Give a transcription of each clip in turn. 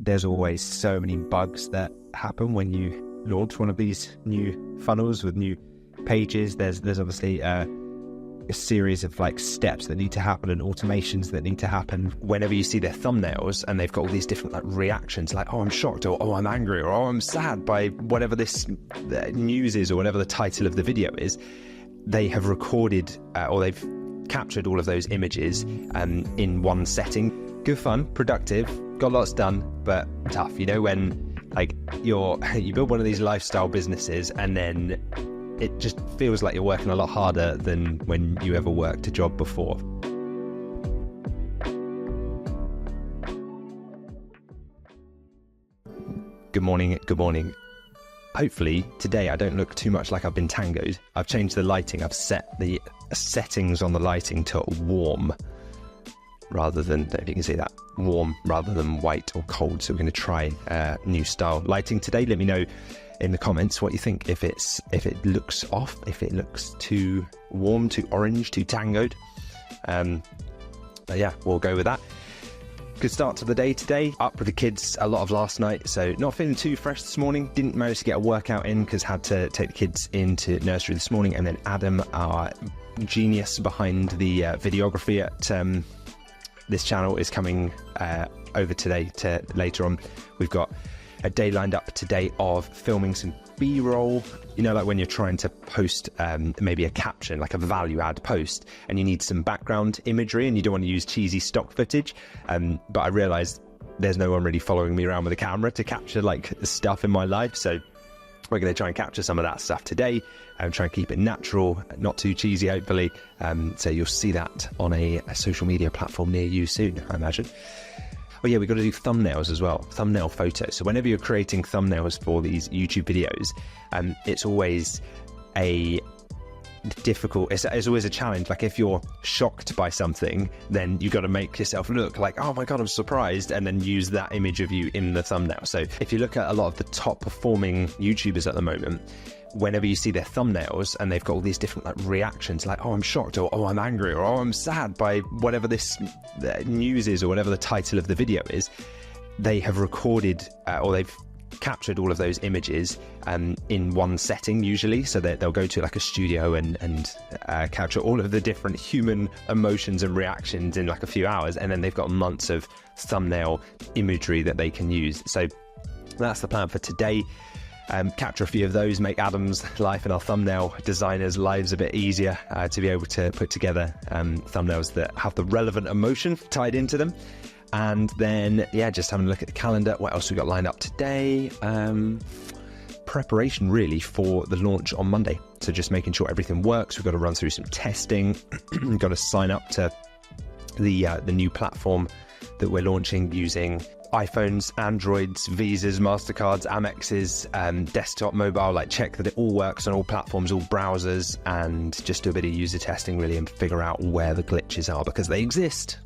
there's always so many bugs that happen when you launch one of these new funnels with new pages. There's obviously a series of like steps that need to happen and automations that need to happen. Whenever you see their thumbnails and they've got all these different like reactions, like, oh, I'm shocked, or oh, I'm angry, or oh, I'm sad by whatever this news is, or whatever the title of the video is, they have recorded or they've captured all of those images in one setting. Good fun, productive, got lots done, but tough. You know, when like you build one of these lifestyle businesses and then it just feels like you're working a lot harder than when you ever worked a job before. Good morning, good morning. Hopefully today I don't look too much like I've been tangoed. I've changed the lighting. I've set the settings on the lighting to warm rather than, I don't know if you can see that, warm rather than white or cold. So we're going to try new style lighting today. Let me know in the comments what you think, if it looks off, if it looks too warm, too orange, too tangoed. But yeah, we'll go with that. Good start to the day today. Up with the kids a lot of last night, so not feeling too fresh this morning. Didn't manage to get a workout in because had to take the kids into nursery this morning. And then Adam, our genius behind the videography at this channel, is coming over today to later on. We've got a day lined up today of filming some B-roll, you know, like when you're trying to post maybe a caption, like a value add post, and you need some background imagery and you don't want to use cheesy stock footage. But I realized there's no one really following me around with a camera to capture like the stuff in my life. So we're going to try and capture some of that stuff today and try and keep it natural, not too cheesy, hopefully. So you'll see that on a social media platform near you soon, I imagine. Oh yeah, we've got to do thumbnails as well, thumbnail photos. So whenever you're creating thumbnails for these YouTube videos, it's always a difficult, it's always a challenge. Like if you're shocked by something, then you've got to make yourself look like, oh my God, I'm surprised, and then use that image of you in the thumbnail. So if you look at a lot of the top performing YouTubers at the moment, whenever you see their thumbnails and they've got all these different like reactions, like, oh, I'm shocked, or oh, I'm angry, or oh, I'm sad by whatever this news is, or whatever the title of the video is, they have recorded or they've captured all of those images in one setting usually. So that they'll go to like a studio and capture all of the different human emotions and reactions in like a few hours, and then they've got months of thumbnail imagery that they can use. So that's the plan for today. Capture a few of those, make Adam's life and our thumbnail designers' lives a bit easier to be able to put together thumbnails that have the relevant emotion tied into them. And then, yeah, just having a look at the calendar. What else we got lined up today? Preparation really for the launch on Monday. So just making sure everything works. We've got to run through some testing. We've got to sign up to the new platform that we're launching using iPhones, Androids, Visas, MasterCards, Amexes, desktop, mobile, like check that it all works on all platforms, all browsers, and just do a bit of user testing really and figure out where the glitches are, because they exist,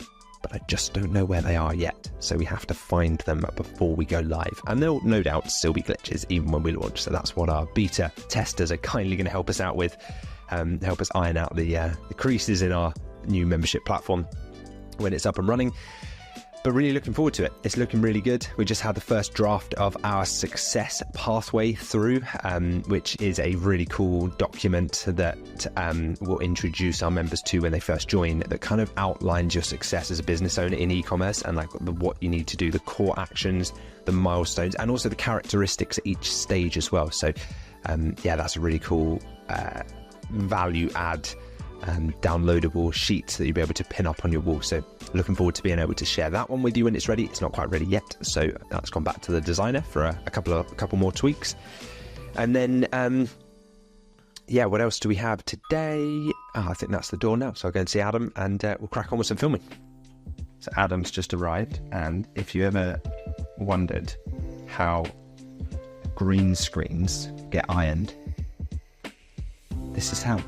but I just don't know where they are yet. So we have to find them before we go live. And there'll no doubt still be glitches even when we launch. So that's what our beta testers are kindly going to help us out with, help us iron out the creases in our new membership platform when it's up and running. But really looking forward to it. It's looking really good. We just had the first draft of our success pathway through, which is a really cool document that we'll introduce our members to when they first join, that kind of outlines your success as a business owner in e-commerce and like what you need to do, the core actions, the milestones, and also the characteristics at each stage as well. So yeah, that's a really cool value add downloadable sheets that you'll be able to pin up on your wall. So looking forward to being able to share that one with you when it's ready. It's not quite ready yet, so that's gone back to the designer for a couple more tweaks. And then yeah, what else do we have today? I think that's the door now, so I'll go and see Adam and we'll crack on with some filming. So Adam's just arrived, and if you ever wondered how green screens get ironed, this is how.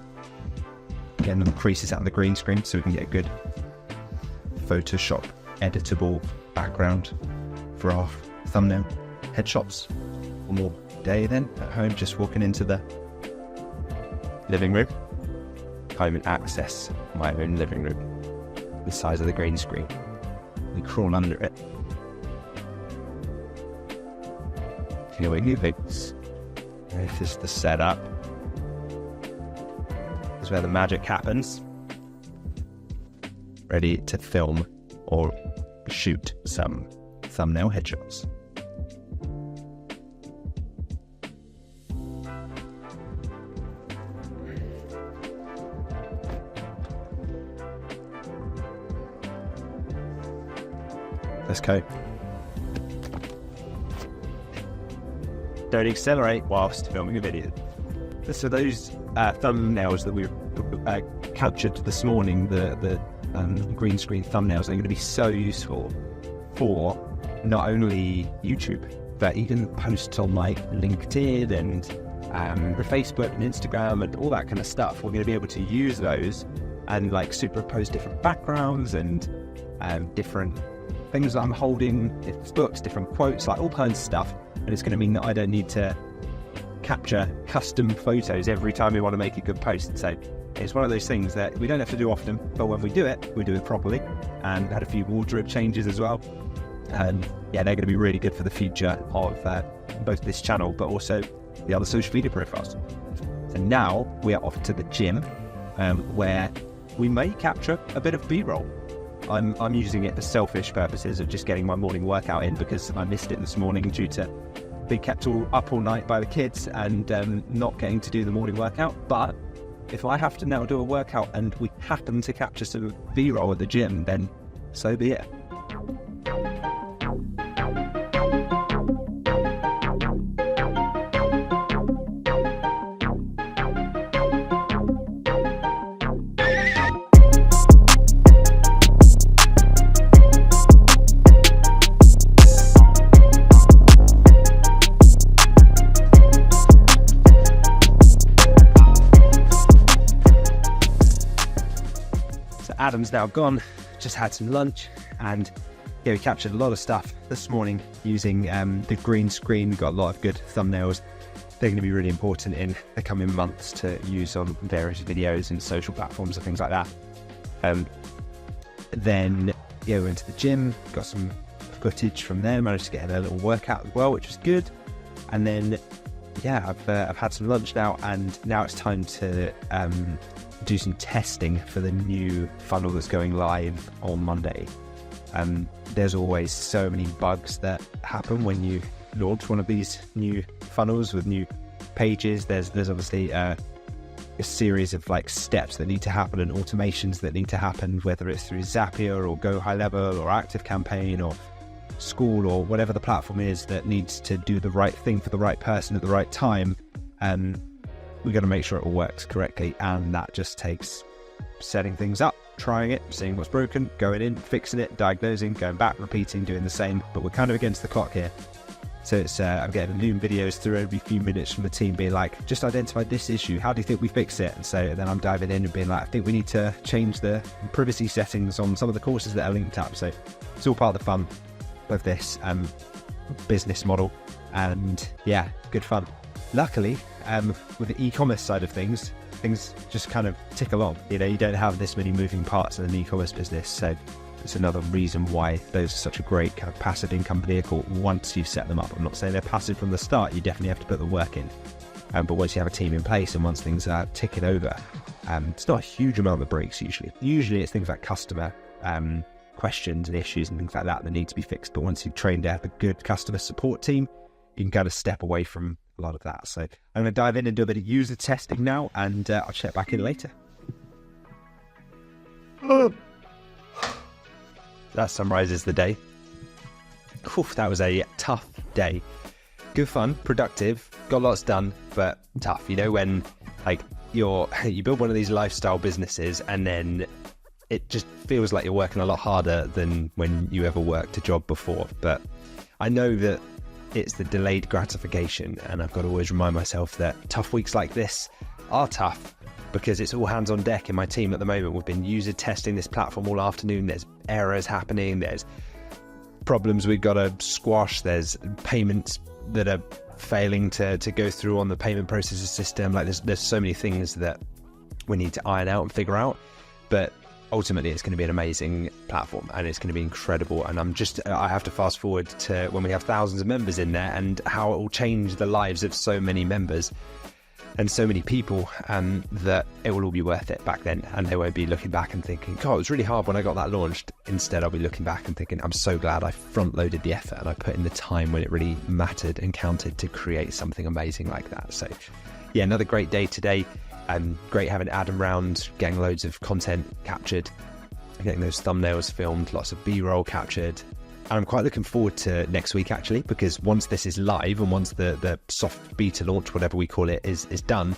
Getting the creases out of the green screen so we can get a good Photoshop editable background for our thumbnail headshots. One more day then at home, just walking into the living room. Can't even access my own living room, the size of the green screen. We crawl under it. Here we go. This is the setup. This is where the magic happens. Ready to film or shoot some thumbnail headshots. Let's go. Don't accelerate whilst filming a video. So those thumbnails that we captured this morning, the green screen thumbnails, are going to be so useful for not only YouTube, but even posts on like LinkedIn and Facebook and Instagram and all that kind of stuff. We're going to be able to use those and like superimpose different backgrounds and different things that I'm holding, different books, different quotes, like all kinds of stuff. And it's going to mean that I don't need to capture custom photos every time we want to make a good post. So it's one of those things that we don't have to do often, but when we do it properly. And had a few wardrobe changes as well. And yeah, they're going to be really good for the future of both this channel, but also the other social media profiles. So now we are off to the gym, where we may capture a bit of B-roll. I'm using it for selfish purposes of just getting my morning workout in, because I missed it this morning due to being kept up all night by the kids and not getting to do the morning workout. But if I have to now do a workout and we happen to capture some B-roll at the gym, then so be it. Adam's now gone, just had some lunch, and yeah, we captured a lot of stuff this morning using the green screen. We've got a lot of good thumbnails. They're going to be really important in the coming months to use on various videos and social platforms and things like that. Then yeah, we went to the gym, got some footage from there, managed to get a little workout as well, which was good. And then yeah, I've had some lunch now, and now it's time to do some testing for the new funnel that's going live on Monday. There's always so many bugs that happen when you launch one of these new funnels with new pages. There's obviously a series of like steps that need to happen and automations that need to happen, whether it's through Zapier or Go High Level or ActiveCampaign or School or whatever the platform is that needs to do the right thing for the right person at the right time. We've got to make sure it all works correctly, and that just takes setting things up, trying it, seeing what's broken, going in, fixing it, diagnosing, going back, repeating, doing the same. But we're kind of against the clock here. So it's I'm getting new videos through every few minutes from the team being like, just identified this issue, how do you think we fix it? And so then I'm diving in and being like, I think we need to change the privacy settings on some of the courses that are linked up. So it's all part of the fun of this business model, and yeah, good fun. Luckily, with the e-commerce side of things just kind of tick along. You know, you don't have this many moving parts in an e-commerce business, so it's another reason why those are such a great kind of passive income vehicle once you set them up. I'm not saying they're passive from the start, you definitely have to put the work in, but once you have a team in place and once things are ticking over, it's not a huge amount that breaks usually it's things like customer questions and issues and things like that need to be fixed. But once you've trained to have a good customer support team, you can kind of step away from a lot of that. So I'm going to dive in and do a bit of user testing now, and I'll check back in later. That summarizes the day. Oof, that was a tough day. Good fun, productive, got lots done, but tough. You know, when like you build one of these lifestyle businesses and then it just feels like you're working a lot harder than when you ever worked a job before. But I know that it's the delayed gratification, and I've got to always remind myself that tough weeks like this are tough because it's all hands on deck in my team at the moment. We've been user testing this platform all afternoon. There's errors happening, there's problems we've got to squash, there's payments that are failing to go through on the payment processor system. Like there's so many things that we need to iron out and figure out. But ultimately it's going to be an amazing platform and it's going to be incredible. And I have to fast forward to when we have thousands of members in there and how it will change the lives of so many members and so many people, that it will all be worth it back then. And they won't be looking back and thinking, God, it was really hard when I got that launched. Instead, I'll be looking back and thinking, I'm so glad I front loaded the effort and I put in the time when it really mattered and counted to create something amazing like that. So yeah, another great day today. Great having Adam round, getting loads of content captured, getting those thumbnails filmed, lots of B-roll captured. And I'm quite looking forward to next week, actually, because once this is live and once the soft beta launch, whatever we call it, is done,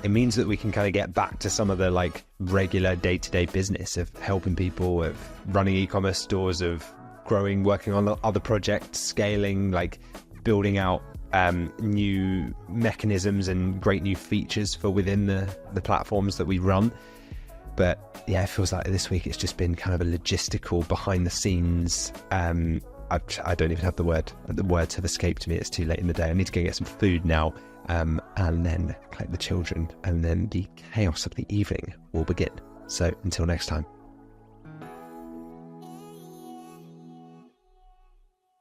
it means that we can kind of get back to some of the like regular day-to-day business of helping people, of running e-commerce stores, of growing, working on other projects, scaling, like building out new mechanisms and great new features for within the platforms that we run. But yeah, it feels like this week it's just been kind of a logistical behind the scenes. I don't even have the words have escaped me. It's too late in the day. I need to go get some food now, and then collect the children, and then the chaos of the evening will begin. So until next time.